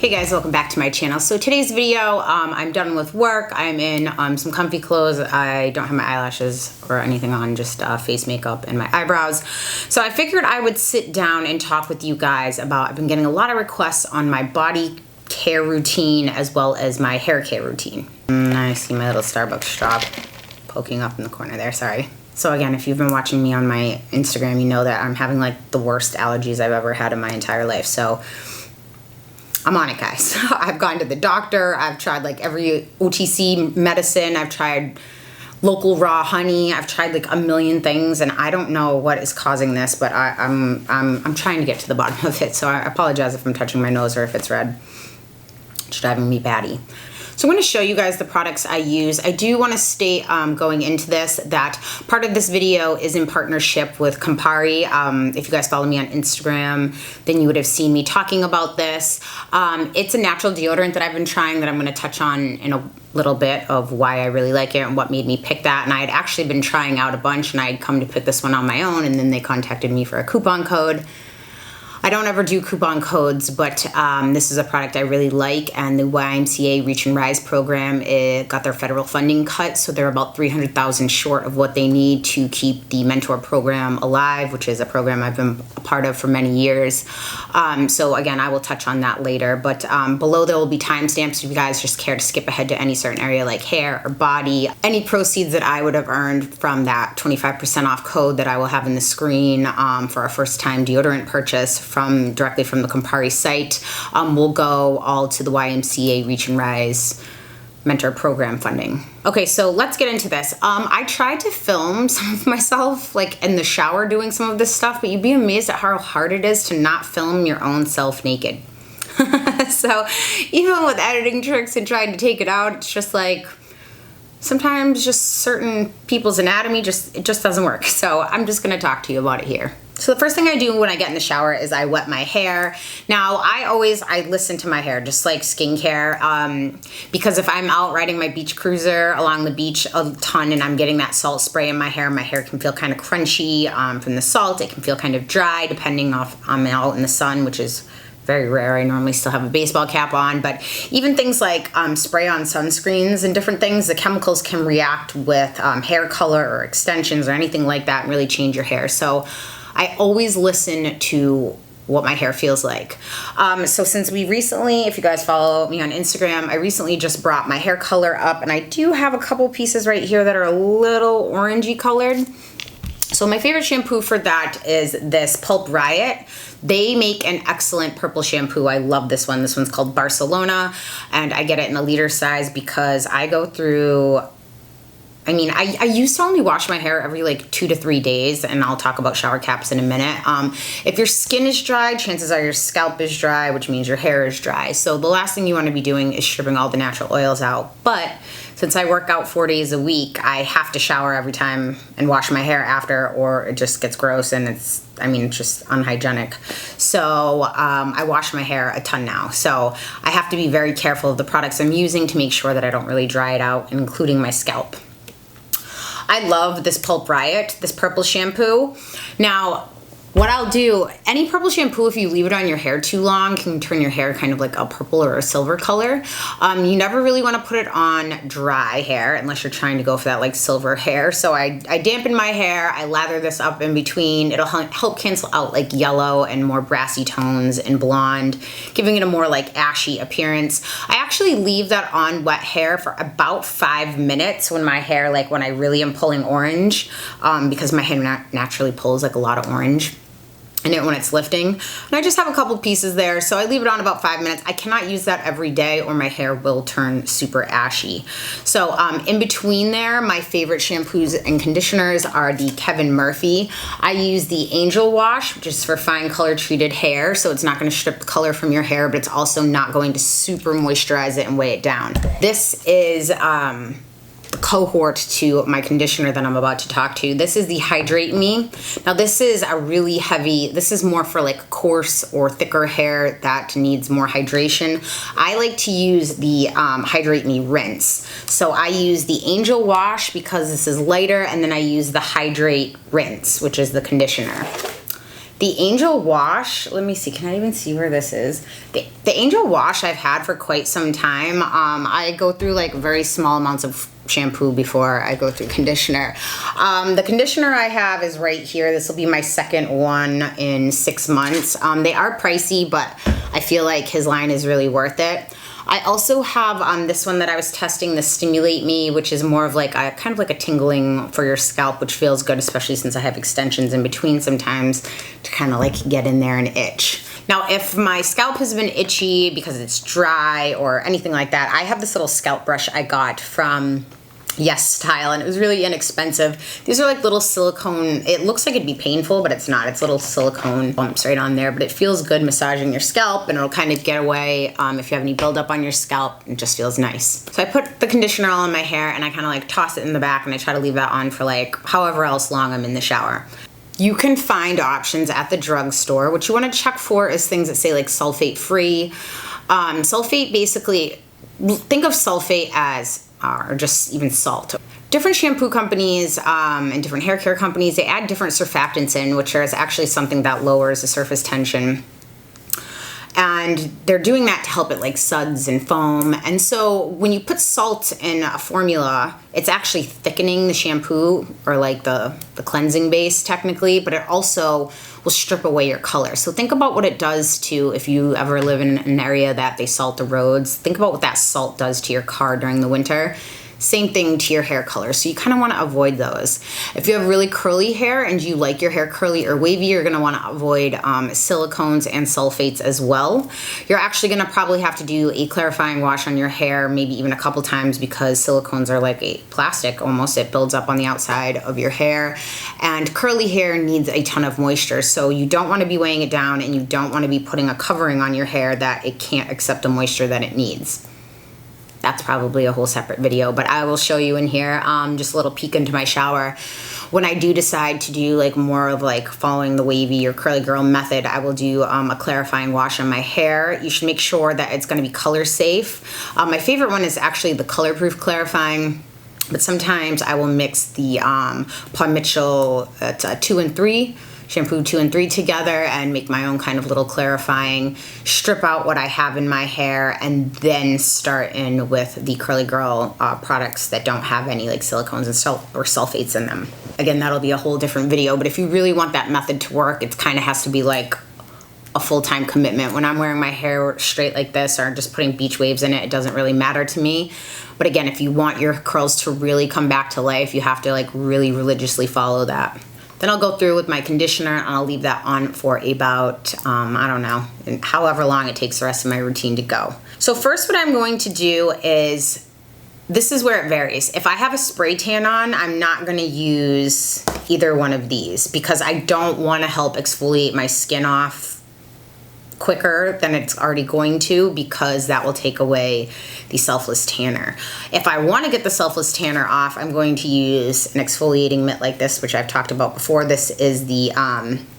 Hey guys, welcome back to my channel. So today's video, I'm done with work. I'm in some comfy clothes. I don't have my eyelashes or anything on, just face makeup and my eyebrows. So I figured I would sit down and talk with you guys about, I've been getting a lot of requests on my body care routine as well as my hair care routine. I see my little Starbucks straw poking up in the corner there, sorry. So again, if you've been watching me on my Instagram, you know that I'm having like the worst allergies I've ever had in my entire life. So I'm on it, guys. I've gone to the doctor. I've tried like every OTC medicine. I've tried local raw honey. I've tried like a million things, and I don't know what is causing this, but I'm trying to get to the bottom of it. So I apologize if I'm touching my nose or if it's red. It's driving me batty. So I'm going to show you guys the products I use. I do want to state going into this that part of this video is in partnership with Campari. If you guys follow me on Instagram, then you would have seen me talking about this. It's a natural deodorant that I've been trying that I'm going to touch on in a little bit of why I really like it and what made me pick that. And I had actually been trying out a bunch, and I had come to pick this one on my own, and then they contacted me for a coupon code. I don't ever do coupon codes, but this is a product I really like, and the YMCA Reach and Rise program, it got their federal funding cut, so they're about $300,000 short of what they need to keep the mentor program alive, which is a program I've been a part of for many years. So again, I will touch on that later, but below there will be timestamps if you guys just care to skip ahead to any certain area like hair or body. Any proceeds that I would have earned from that 25% off code that I will have in the screen for a first time deodorant purchase directly from the Campari site will go all to the YMCA Reach and Rise mentor program funding. Okay, so let's get into this. I tried to film some of myself like in the shower doing some of this stuff, but you'd be amazed at how hard it is to not film your own self naked. So even with editing tricks and trying to take it out, it's just like sometimes just certain people's anatomy it just doesn't work. So I'm just gonna talk to you about it here. So the first thing I do when I get in the shower is I wet my hair. Now I listen to my hair, just like skincare, because if I'm out riding my beach cruiser along the beach a ton and I'm getting that salt spray in my hair can feel kind of crunchy from the salt. It can feel kind of dry depending if I'm out in the sun, which is very rare. I normally still have a baseball cap on, but even things like spray on sunscreens and different things, the chemicals can react with hair color or extensions or anything like that and really change your hair. So I always listen to what my hair feels like. So since we recently, if you guys follow me on Instagram, I recently just brought my hair color up, and I do have a couple pieces right here that are a little orangey colored. So my favorite shampoo for that is this Pulp Riot. They make an excellent purple shampoo. I love this one. This one's called Barcelona, and I get it in a liter size because I go through, I used to only wash my hair every like 2 to 3 days, and I'll talk about shower caps in a minute. If your skin is dry, chances are your scalp is dry, which means your hair is dry. So the last thing you want to be doing is stripping all the natural oils out. But since I work out 4 days a week, I have to shower every time and wash my hair after, or it just gets gross and it's just unhygienic. So I wash my hair a ton now. So I have to be very careful of the products I'm using to make sure that I don't really dry it out, including my scalp. I love this Pulp Riot, this purple shampoo. Now, what I'll do, any purple shampoo, if you leave it on your hair too long, can turn your hair kind of like a purple or a silver color. You never really want to put it on dry hair unless you're trying to go for that like silver hair. So I dampen my hair, I lather this up in between. It'll help cancel out like yellow and more brassy tones and blonde, giving it a more like ashy appearance. I actually leave that on wet hair for about 5 minutes when my hair, like when I really am pulling orange, because my hair naturally pulls like a lot of orange in it when it's lifting. And I just have a couple pieces there, so I leave it on about 5 minutes. I cannot use that every day or my hair will turn super ashy. So in between there, my favorite shampoos and conditioners are the Kevin Murphy. I use the Angel Wash, which is for fine color treated hair, so it's not gonna strip the color from your hair, but it's also not going to super moisturize it and weigh it down. This is cohort to my conditioner that I'm about to talk to. This is the Hydrate Me. Now this is a really heavy, this is more for like coarse or thicker hair that needs more hydration. I like to use the Hydrate Me Rinse. So I use the Angel Wash because this is lighter, and then I use the Hydrate Rinse, which is the conditioner. The Angel Wash, let me see, can I even see where this is? The Angel Wash I've had for quite some time. I go through like very small amounts of shampoo before I go through conditioner. The conditioner I have is right here. This will be my second one in 6 months. They are pricey, but I feel like his line is really worth it. I also have this one that I was testing, the Stimulate Me, which is more of like a kind of like a tingling for your scalp, which feels good, especially since I have extensions in between sometimes to kind of like get in there and itch. Now, if my scalp has been itchy because it's dry or anything like that, I have this little scalp brush I got from Yes Style, and it was really inexpensive. These are like little silicone, it looks like it'd be painful, but it's not. It's little silicone bumps right on there, but it feels good massaging your scalp, and it'll kind of get away if you have any buildup on your scalp. It just feels nice. So I put the conditioner all in my hair, and I kind of like toss it in the back, and I try to leave that on for like however else long I'm in the shower. You can find options at the drugstore. What you want to check for is things that say like sulfate free. Sulfate, basically, think of sulfate as or just even salt. Different shampoo companies and different hair care companies, they add different surfactants in, which is actually something that lowers the surface tension. And they're doing that to help it like suds and foam. And so when you put salt in a formula, it's actually thickening the shampoo, or like the cleansing base technically, but it also will strip away your color. So think about what it does to, if you ever live in an area that they salt the roads, think about what that salt does to your car during the winter. Same thing to your hair color. So you kind of want to avoid those. If you have really curly hair and you like your hair curly or wavy, you're going to want to avoid silicones and sulfates as well. You're actually going to probably have to do a clarifying wash on your hair, maybe even a couple times, because silicones are like a plastic almost. It builds up on the outside of your hair, and curly hair needs a ton of moisture. So you don't want to be weighing it down, and you don't want to be putting a covering on your hair that it can't accept the moisture that it needs. That's probably a whole separate video, but I will show you in here just a little peek into my shower. When I do decide to do like more of like following the wavy or curly girl method, I will do a clarifying wash on my hair. You should make sure that it's going to be color safe. My favorite one is actually the color-proof clarifying, but sometimes I will mix the Paul Mitchell 2 and 3 shampoo 2 and 3 together and make my own kind of little clarifying, strip out what I have in my hair, and then start in with the Curly Girl products that don't have any like silicones and sulfates in them. Again, that'll be a whole different video, but if you really want that method to work, it kind of has to be like a full-time commitment. When I'm wearing my hair straight like this or just putting beach waves in it, it doesn't really matter to me. But again, if you want your curls to really come back to life, you have to like really religiously follow that. Then I'll go through with my conditioner, and I'll leave that on for about, I don't know, however long it takes the rest of my routine to go. So first what I'm going to do is, this is where it varies. If I have a spray tan on, I'm not gonna use either one of these because I don't wanna help exfoliate my skin off quicker than it's already going to, because that will take away the Selfless Tanner. If I want to get the Selfless Tanner off, I'm going to use an exfoliating mitt like this, which I've talked about before. This is the,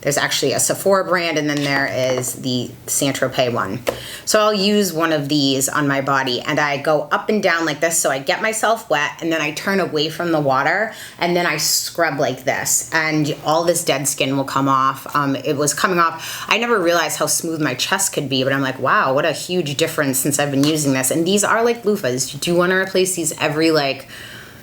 there's actually a Sephora brand, and then there is the Saint Tropez one. So I'll use one of these on my body, and I go up and down like this, so I get myself wet, and then I turn away from the water, and then I scrub like this, and all this dead skin will come off. It was coming off. I never realized how smooth my chest could be, but I'm like, wow, what a huge difference since I've been using this. And these are like loofahs. You do want to replace these every like,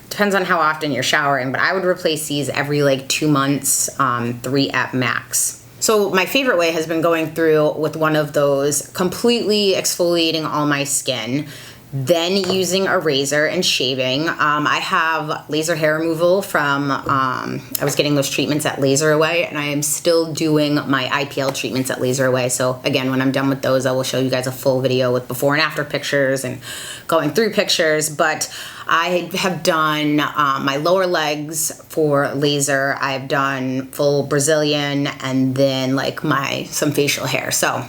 depends on how often you're showering, but I would replace these every like 2 months, 3 at max. So my favorite way has been going through with one of those, completely exfoliating all my skin, then using a razor and shaving. I have laser hair removal from, I was getting those treatments at Laser Away, and I am still doing my IPL treatments at Laser Away. So again, when I'm done with those, I will show you guys a full video with before and after pictures and going through pictures. But I have done my lower legs for laser. I've done full Brazilian, and then like some facial hair. So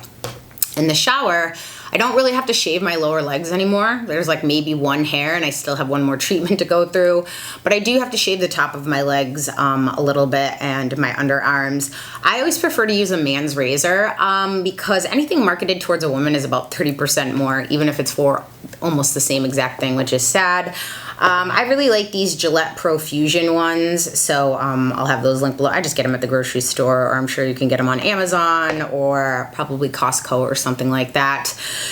in the shower, I don't really have to shave my lower legs anymore. There's like maybe one hair, and I still have one more treatment to go through, but I do have to shave the top of my legs a little bit, and my underarms. I always prefer to use a man's razor because anything marketed towards a woman is about 30% more, even if it's for almost the same exact thing, which is sad. I really like these Gillette Profusion ones, so I'll have those linked below. I just get them at the grocery store, or I'm sure you can get them on Amazon or probably Costco or something like that.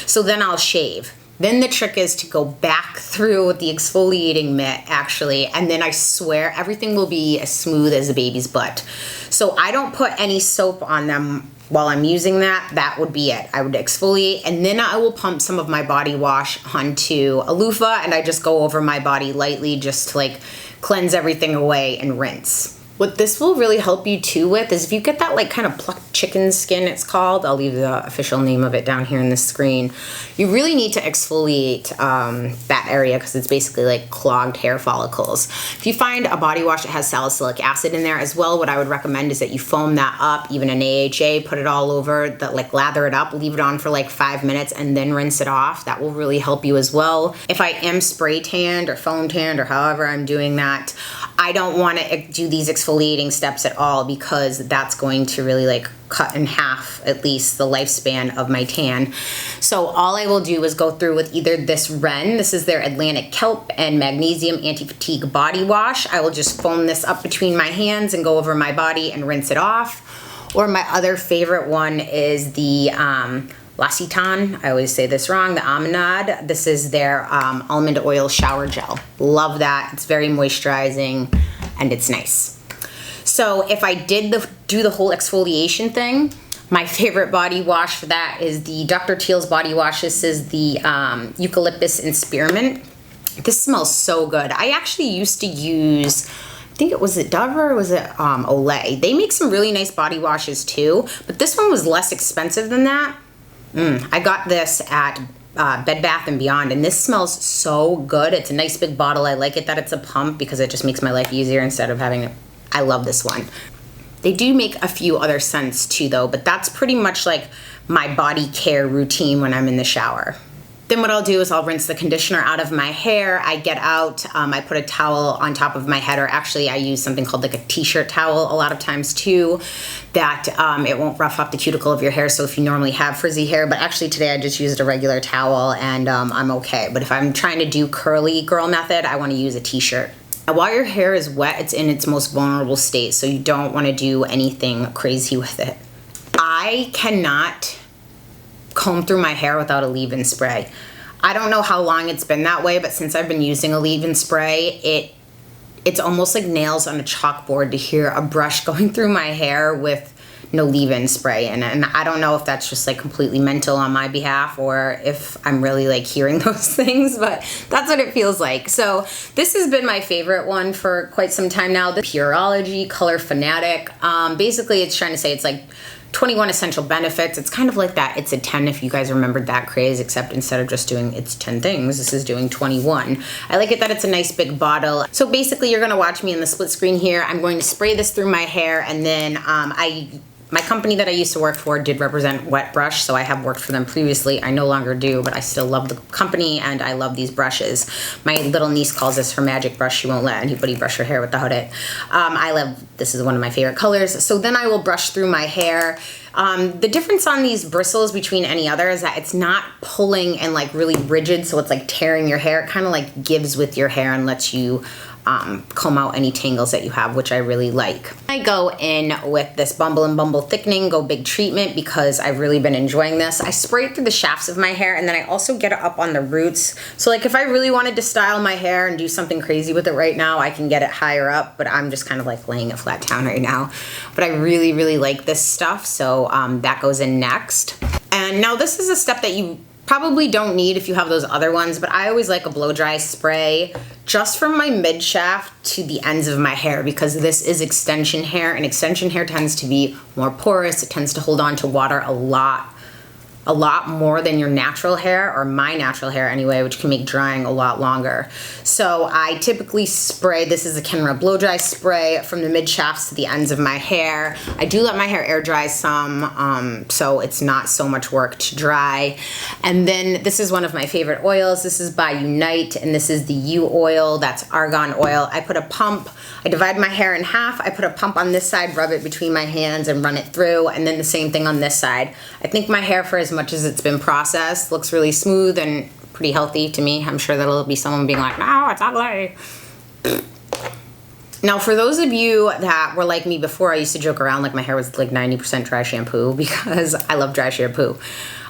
So then I'll shave. Then the trick is to go back through with the exfoliating mitt, actually, and then I swear everything will be as smooth as a baby's butt. So I don't put any soap on them while I'm using that. That would be it. I would exfoliate, and then I will pump some of my body wash onto a loofah, and I just go over my body lightly just to like cleanse everything away and rinse. What this will really help you too with is if you get that like kind of plucked chicken skin, it's called, I'll leave the official name of it down here in the screen, you really need to exfoliate that area because it's basically like clogged hair follicles. If you find a body wash that has salicylic acid in there as well, what I would recommend is that you foam that up, even an AHA, put it all over, that like lather it up, leave it on for like 5 minutes and then rinse it off. That will really help you as well. If I am spray tanned or foam tanned or however I'm doing that, I don't want to do these exfoliating steps at all because that's going to really like cut in half at least the lifespan of my tan. So all I will do is go through with either this Ren, this is their Atlantic Kelp and Magnesium Anti-Fatigue Body Wash. I will just foam this up between my hands and go over my body and rinse it off. Or my other favorite one is the L'Occitane, I always say this wrong, the Almond. This is their Almond Oil Shower Gel. Love that. It's very moisturizing and it's nice. So if I did do the whole exfoliation thing, my favorite body wash for that is the Dr. Teal's body wash. This is the Eucalyptus and Spearmint. This smells so good. I actually used to use, I think it was Dove or was it Olay. They make some really nice body washes too, but this one was less expensive than that. I got this at Bed Bath & Beyond, and this smells so good. It's a nice big bottle. I like it that it's a pump because it just makes my life easier instead of having it. I love this one. They do make a few other scents too though, but that's pretty much like my body care routine when I'm in the shower. Then what I'll do is I'll rinse the conditioner out of my hair. I get out, I put a towel on top of my head, or actually I use something called like a t-shirt towel a lot of times too, that it won't rough up the cuticle of your hair. So if you normally have frizzy hair, but actually today I just used a regular towel and I'm okay. But if I'm trying to do curly girl method, I want to use a t-shirt. While your hair is wet, it's in its most vulnerable state, so you don't want to do anything crazy with it. I cannot comb through my hair without a leave-in spray. I don't know how long it's been that way, but since I've been using a leave-in spray, it's almost like nails on a chalkboard to hear a brush going through my hair with no leave-in spray in it. And I don't know if that's just like completely mental on my behalf or if I'm really like hearing those things, but that's what it feels like. So this has been my favorite one for quite some time now. The Pureology Color Fanatic. Basically it's trying to say it's like 21 essential benefits. It's kind of like that It's a 10 if you guys remembered that craze, except instead of just doing it's 10 things, this is doing 21. I like it that it's a nice big bottle. So basically you're gonna watch me in the split screen here. I'm going to spray this through my hair, and then my company that I used to work for did represent Wet Brush, so I have worked for them previously. I no longer do, but I still love the company and I love these brushes. My little niece calls this her magic brush. She won't let anybody brush her hair without it. This is one of my favorite colors. So then I will brush through my hair. The difference on these bristles between any other is that it's not pulling and like really rigid, so it's like tearing your hair. It kind of like gives with your hair and lets you comb out any tangles that you have, which I really like. I go in with this Bumble and Bumble Thickening Go Big Treatment because I've really been enjoying this. I spray it through the shafts of my hair, and then I also get it up on the roots. So like if I really wanted to style my hair and do something crazy with it right now, I can get it higher up, but I'm just kind of like laying it flat down right now. But I really, really like this stuff, so that goes in next. And now this is a step that you probably don't need if you have those other ones, but I always like a blow dry spray just from my mid shaft to the ends of my hair, because this is extension hair, and extension hair tends to be more porous. It tends to hold on to water a lot more than your natural hair, or my natural hair anyway, which can make drying a lot longer. So I typically spray, this is a Kenra blow dry spray from the mid shafts to the ends of my hair. I do let my hair air dry some, so it's not so much work to dry. And then this is one of my favorite oils. This is by Unite, and this is the U oil, that's argan oil. I put a pump, I divide my hair in half, I put a pump on this side, rub it between my hands and run it through, and then the same thing on this side. I think my hair, for as much as it's been processed, looks really smooth and pretty healthy to me. I'm sure there'll be someone being like, no, it's ugly. Now, for those of you that were like me before, I used to joke around like my hair was like 90% dry shampoo because I love dry shampoo.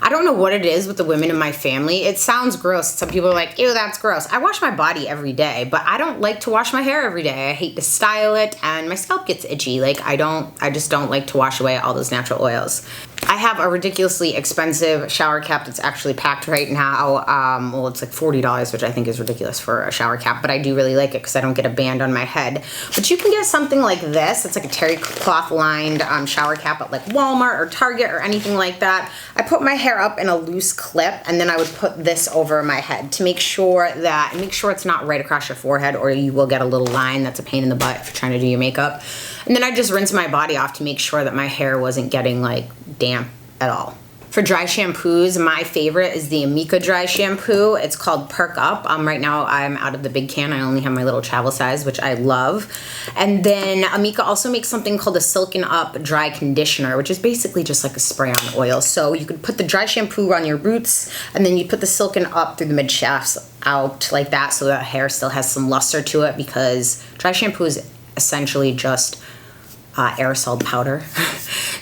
I don't know what it is with the women in my family. It sounds gross. Some people are like, ew, that's gross. I wash my body every day, but I don't like to wash my hair every day. I hate to style it, and my scalp gets itchy. Like, I just don't like to wash away all those natural oils. I have a ridiculously expensive shower cap that's actually packed right now. Well, it's like $40, which I think is ridiculous for a shower cap, but I do really like it because I don't get a band on my head. But you can get something like this. It's like a terry cloth lined shower cap at like Walmart or Target or anything like that. I put my hair up in a loose clip, and then I would put this over my head to make sure it's not right across your forehead, or you will get a little line that's a pain in the butt if you're trying to do your makeup. And then I just rinse my body off to make sure that my hair wasn't getting like damp at all. For dry shampoos, my favorite is the Amika dry shampoo. It's called Perk Up. Right now I'm out of the big can. I only have my little travel size, which I love. And then Amika also makes something called a Silken Up dry conditioner, which is basically just like a spray-on oil. So you could put the dry shampoo on your roots, and then you put the Silken Up through the mid shafts out like that, so that hair still has some luster to it, because dry shampoo is essentially just aerosol powder.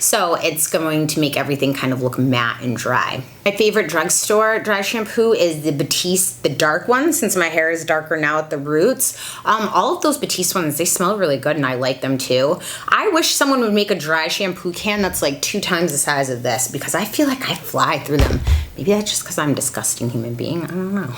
So it's going to make everything kind of look matte and dry. My favorite drugstore dry shampoo is the Batiste, the dark one, since my hair is darker now at the roots. All of those Batiste ones, they smell really good, and I like them too. I wish someone would make a dry shampoo can that's like 2 times the size of this, because I feel like I fly through them. Maybe that's just because I'm a disgusting human being. I don't know.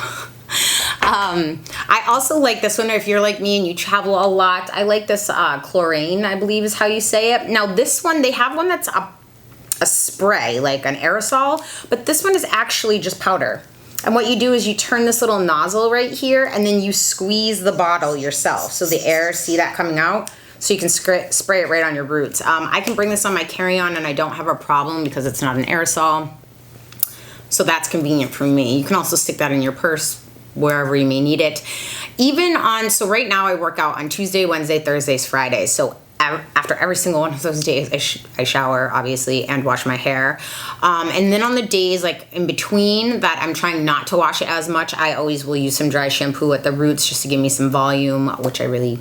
I also like this one if you're like me and you travel a lot. I like this chlorine, I believe is how you say it. Now this one, they have one that's a spray, like an aerosol, but this one is actually just powder. And what you do is you turn this little nozzle right here, and then you squeeze the bottle yourself. So the air, see that coming out? So you can spray it right on your roots. I can bring this on my carry-on and I don't have a problem because it's not an aerosol. So that's convenient for me. You can also stick that in your purse, wherever you may need it. So right now I work out on Tuesday, Wednesday, Thursdays, Fridays. So after every single one of those days, I shower, obviously, and wash my hair. And then on the days like in between that I'm trying not to wash it as much, I always will use some dry shampoo at the roots just to give me some volume, which I like.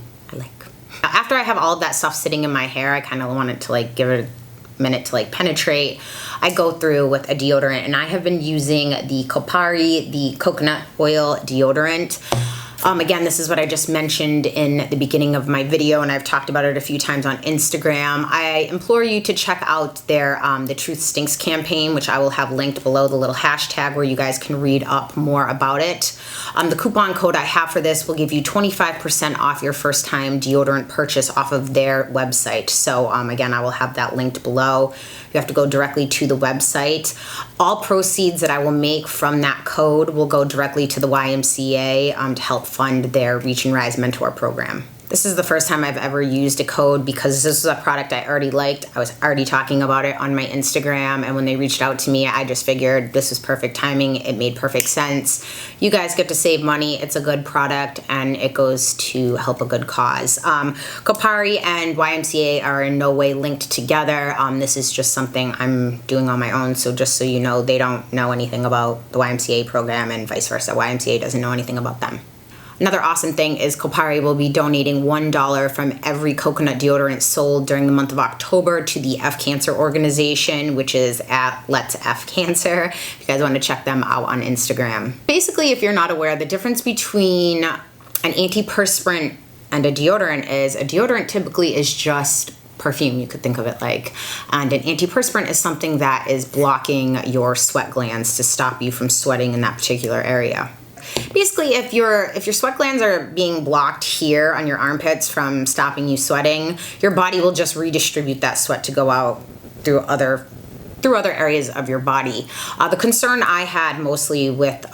After I have all of that stuff sitting in my hair, I kind of want it to like give it a minute to like penetrate. I go through with a deodorant, and I have been using the Kopari, the coconut oil deodorant. Again, this is what I just mentioned in the beginning of my video, and I've talked about it a few times on Instagram. I implore you to check out their The Truth Stinks campaign, which I will have linked below, the little hashtag where you guys can read up more about it. The coupon code I have for this will give you 25% off your first time deodorant purchase off of their website. So again, I will have that linked below. You have to go directly to the website. All proceeds that I will make from that code will go directly to the YMCA to help fund their Reach and Rise mentor program. This is the first time I've ever used a code because this is a product I already liked. I was already talking about it on my Instagram, and when they reached out to me, I just figured this was perfect timing. It made perfect sense. You guys get to save money. It's a good product, and it goes to help a good cause. Kopari and YMCA are in no way linked together. This is just something I'm doing on my own, so just so you know, they don't know anything about the YMCA program, and vice versa. YMCA doesn't know anything about them. Another awesome thing is Kopari will be donating $1 from every coconut deodorant sold during the month of October to the F Cancer organization, which is at Let's F Cancer. If you guys want to check them out on Instagram. Basically, if you're not aware, the difference between an antiperspirant and a deodorant is a deodorant typically is just perfume, you could think of it like, and an antiperspirant is something that is blocking your sweat glands to stop you from sweating in that particular area. Basically, if your sweat glands are being blocked here on your armpits from stopping you sweating, your body will just redistribute that sweat to go out through other areas of your body. The concern I had mostly with the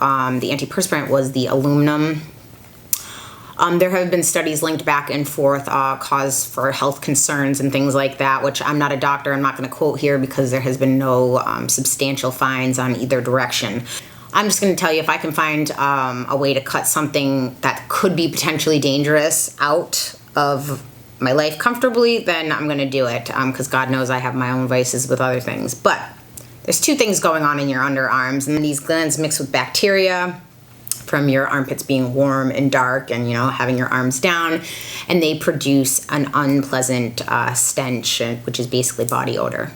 antiperspirant was the aluminum. There have been studies linked back and forth, cause for health concerns and things like that, which I'm not a doctor, I'm not going to quote here because there has been no substantial findings on either direction. I'm just going to tell you, if I can find a way to cut something that could be potentially dangerous out of my life comfortably, then I'm going to do it, because God knows I have my own vices with other things. But there's 2 things going on in your underarms, and these glands mix with bacteria, from your armpits being warm and dark and, you know, having your arms down, and they produce an unpleasant stench, which is basically body odor.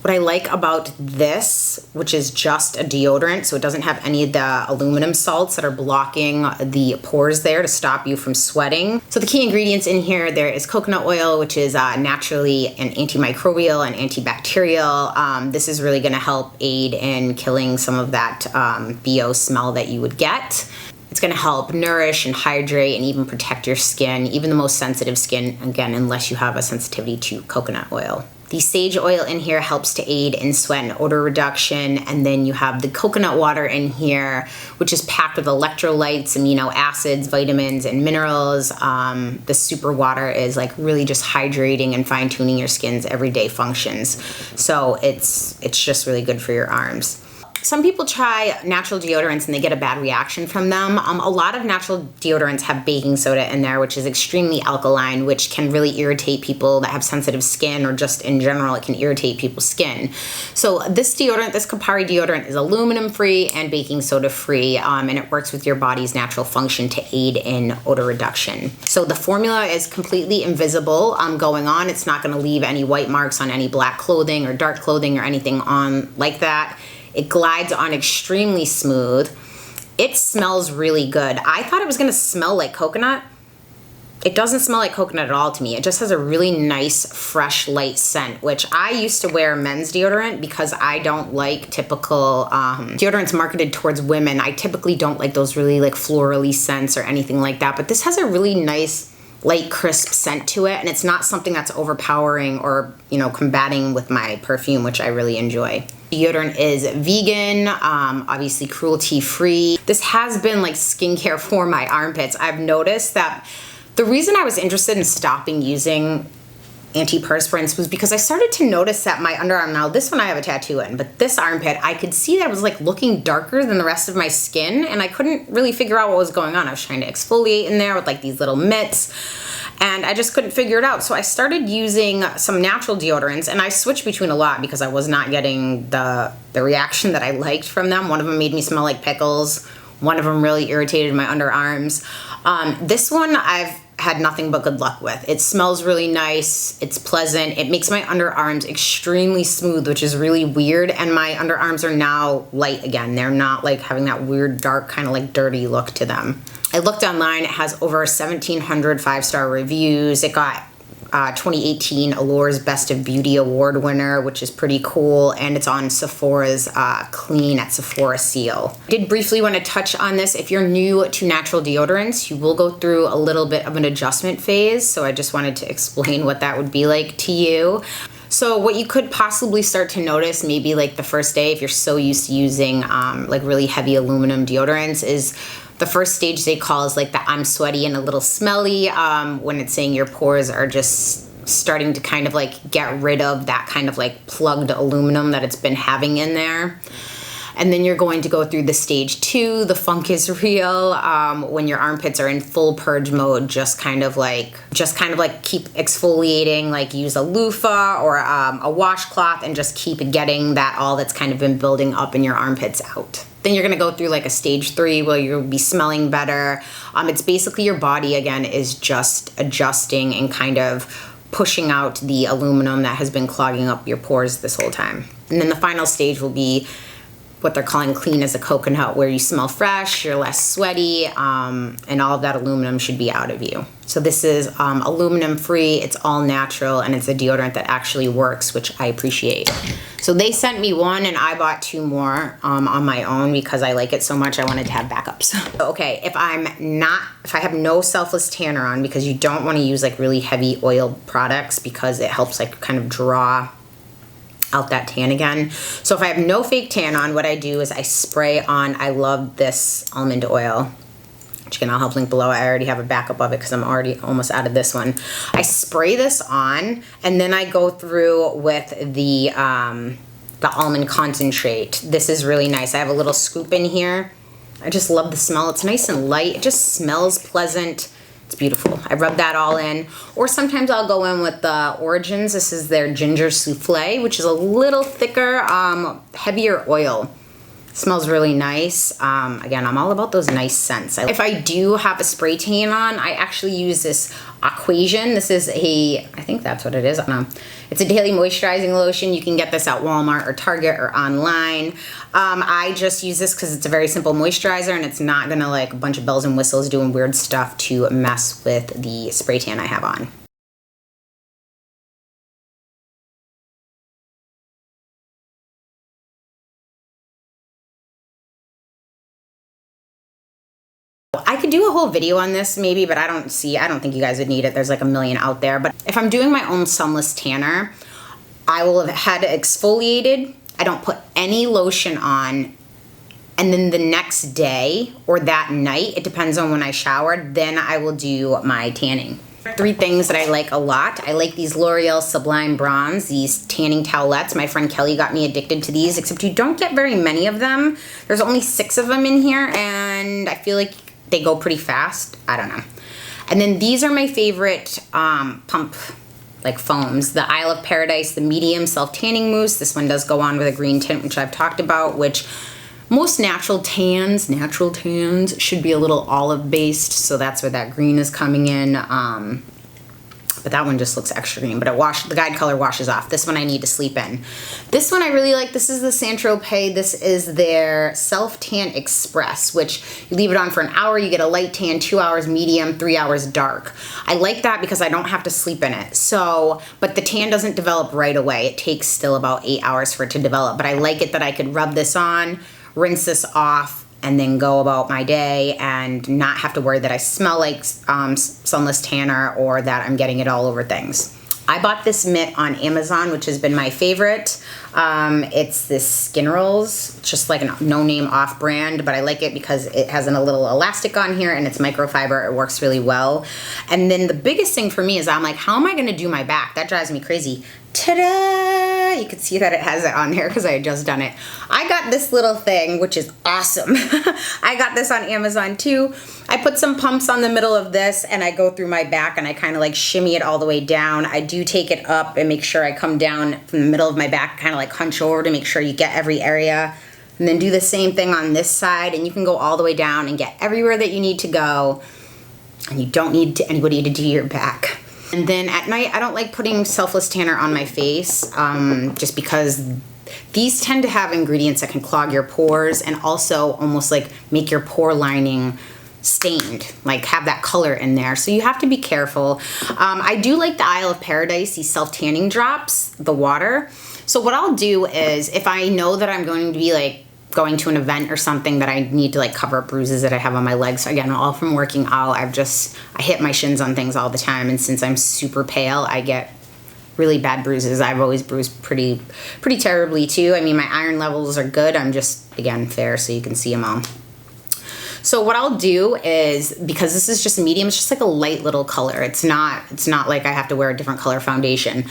What I like about this, which is just a deodorant, so it doesn't have any of the aluminum salts that are blocking the pores there to stop you from sweating. So the key ingredients in here, there is coconut oil, which is naturally an antimicrobial and antibacterial. This is really gonna help aid in killing some of that BO smell that you would get. It's gonna help nourish and hydrate and even protect your skin, even the most sensitive skin, again, unless you have a sensitivity to coconut oil. The sage oil in here helps to aid in sweat and odor reduction, and then you have the coconut water in here, which is packed with electrolytes, amino acids, vitamins, and minerals. The super water is like really just hydrating and fine-tuning your skin's everyday functions. So it's just really good for your arms. Some people try natural deodorants and they get a bad reaction from them. A lot of natural deodorants have baking soda in there, which is extremely alkaline, which can really irritate people that have sensitive skin, or just in general, it can irritate people's skin. So this deodorant, this Kopari deodorant, is aluminum free and baking soda free, and it works with your body's natural function to aid in odor reduction. So the formula is completely invisible going on. It's not gonna leave any white marks on any black clothing or dark clothing or anything on like that. It glides on extremely smooth. It smells really good. I thought it was gonna smell like coconut. It doesn't smell like coconut at all to me. It just has a really nice, fresh, light scent, which I used to wear men's deodorant because I don't like typical deodorants marketed towards women. I typically don't like those really like florally scents or anything like that, but this has a really nice, light, crisp scent to it, and it's not something that's overpowering or, you know, combating with my perfume, which I really enjoy. Deodorant is vegan, obviously cruelty-free. This has been like skincare for my armpits. I've noticed that the reason I was interested in stopping using antiperspirants was because I started to notice that my underarm, now this one I have a tattoo in, but this armpit, I could see that it was like looking darker than the rest of my skin, and I couldn't really figure out what was going on. I was trying to exfoliate in there with like these little mitts, and I just couldn't figure it out. So I started using some natural deodorants, and I switched between a lot because I was not getting the reaction that I liked from them. One of them made me smell like pickles. One of them really irritated my underarms. This one I've had nothing but good luck with. It smells really nice, it's pleasant, it makes my underarms extremely smooth, which is really weird, and my underarms are now light again. They're not like having that weird, dark, kind of like dirty look to them. I looked online, it has over 1,700 5-star reviews. It got 2018 Allure's Best of Beauty Award winner, which is pretty cool, and it's on Sephora's Clean at Sephora seal. I did briefly want to touch on this. If you're new to natural deodorants, you will go through a little bit of an adjustment phase, so I just wanted to explain what that would be like to you. So what you could possibly start to notice maybe like the first day, if you're so used to using like really heavy aluminum deodorants, is the first stage they call is like the I'm sweaty and a little smelly, when it's saying your pores are just starting to kind of like get rid of that kind of like plugged aluminum that it's been having in there. And then you're going to go through the stage 2, the funk is real, when your armpits are in full purge mode, just kind of like keep exfoliating, like use a loofah or a washcloth and just keep getting that all that's kind of been building up in your armpits out. Then you're gonna go through like a stage 3 where you'll be smelling better. It's basically your body again is just adjusting and kind of pushing out the aluminum that has been clogging up your pores this whole time. And then the final stage will be what they're calling clean as a coconut, where you smell fresh, you're less sweaty, and all of that aluminum should be out of you. So this is aluminum free, it's all natural, and it's a deodorant that actually works, which I appreciate. So they sent me one and I bought 2 more on my own because I like it so much I wanted to have backups. Okay, if I have no Selfless Tanner on, because you don't want to use like really heavy oil products because it helps like kind of draw out that tan again. So if I have no fake tan on, what I do is I spray on, I love this almond oil, which again I'll help link below. I already have a backup of it because I'm already almost out of this one. I spray this on and then I go through with the almond concentrate. This is really nice. I have a little scoop in here. I just love the smell. It's nice and light. It just smells pleasant. It's beautiful. I rub that all in. Or sometimes I'll go in with the Origins. This is their ginger souffle, which is a little thicker, heavier oil. Smells really nice. Again, I'm all about those nice scents. If I do have a spray tan on, I actually use this Equation. This is I think that's what it is. I don't know. It's a daily moisturizing lotion. You can get this at Walmart or Target or online. I just use this because it's a very simple moisturizer and it's not gonna like a bunch of bells and whistles doing weird stuff to mess with the spray tan I have on. I could do a whole video on this maybe, but I don't think you guys would need it. There's like a million out there. But if I'm doing my own Sunless Tanner, I will have had it exfoliated. I don't put any lotion on. And then the next day or that night, it depends on when I showered, then I will do my tanning. 3 things that I like a lot. I like these L'Oreal Sublime Bronze, these tanning towelettes. My friend Kelly got me addicted to these, except you don't get very many of them. There's only 6 of them in here, and I feel like they go pretty fast. I don't know. And then these are my favorite pump like foams. The Isle of Paradise, the medium self-tanning mousse. This one does go on with a green tint, which I've talked about, which most natural tans should be a little olive based. So that's where that green is coming in. But that one just looks extra green, but the guide color washes off. This one I need to sleep in. This one I really like. This is the Saint-Tropez. This is their Self Tan Express, which you leave it on for an hour, you get a light tan, 2 hours medium, 3 hours dark. I like that because I don't have to sleep in it. So, but the tan doesn't develop right away. It takes still about 8 hours for it to develop, but I like it that I could rub this on, rinse this off, and then go about my day and not have to worry that I smell like Sunless Tanner or that I'm getting it all over things. I bought this mitt on Amazon, which has been my favorite. It's this Skin Rolls, just like a no-name off-brand, but I like it because it has a little elastic on here and it's microfiber. It works really well. And then the biggest thing for me is I'm like, how am I gonna do my back? That drives me crazy. Ta-da! You can see that it has it on there because I had just done it. I got this little thing, which is awesome. I got this on Amazon too. I put some pumps on the middle of this and I go through my back and I kind of like shimmy it all the way down. I do take it up and make sure I come down from the middle of my back, kind of like hunch over to make sure you get every area. And then do the same thing on this side and you can go all the way down and get everywhere that you need to go. And you don't need anybody to do your back. And then at night, I don't like putting Selfless Tanner on my face just because these tend to have ingredients that can clog your pores and also almost like make your pore lining stained, like have that color in there. So you have to be careful. I do like the Isle of Paradise, these self-tanning drops, the water. So what I'll do is if I know that I'm going to be like going to an event or something that I need to like cover up bruises that I have on my legs. So again, all from working out, I hit my shins on things all the time. And since I'm super pale, I get really bad bruises. I've always bruised pretty terribly too. I mean, my iron levels are good. I'm just, again, fair so you can see them all. So what I'll do is, because this is just medium, it's just like a light little color. It's not like I have to wear a different color foundation.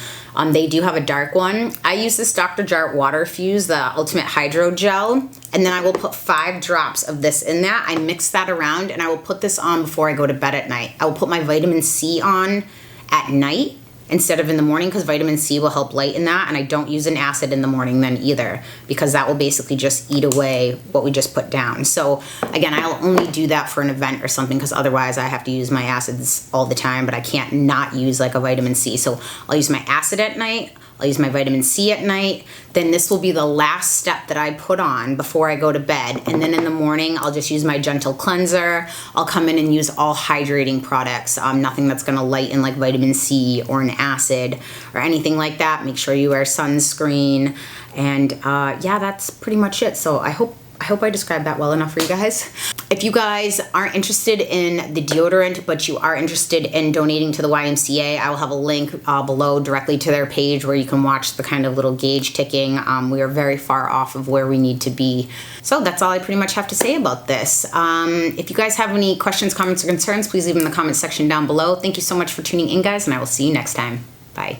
They do have a dark one. I use this Dr. Jart Water Fuse, the Ultimate Hydro Gel, and then I will put 5 drops of this in that. I mix that around and I will put this on before I go to bed at night. I will put my vitamin C on at night instead of in the morning because vitamin C will help lighten that, and I don't use an acid in the morning then either because that will basically just eat away what we just put down. So again, I'll only do that for an event or something because otherwise I have to use my acids all the time, but I can't not use like a vitamin C. So I'll use my acid at night, I'll use my vitamin C at night, then this will be the last step that I put on before I go to bed, and then in the morning I'll just use my gentle cleanser. I'll come in and use all hydrating products, nothing that's gonna lighten like vitamin C or an acid or anything like that. Make sure you wear sunscreen, and yeah, that's pretty much it. So I hope I described that well enough for you guys. If you guys aren't interested in the deodorant, but you are interested in donating to the YMCA, I will have a link below directly to their page where you can watch the kind of little gauge ticking. We are very far off of where we need to be. So that's all I pretty much have to say about this. If you guys have any questions, comments, or concerns, please leave them in the comment section down below. Thank you so much for tuning in, guys, and I will see you next time. Bye.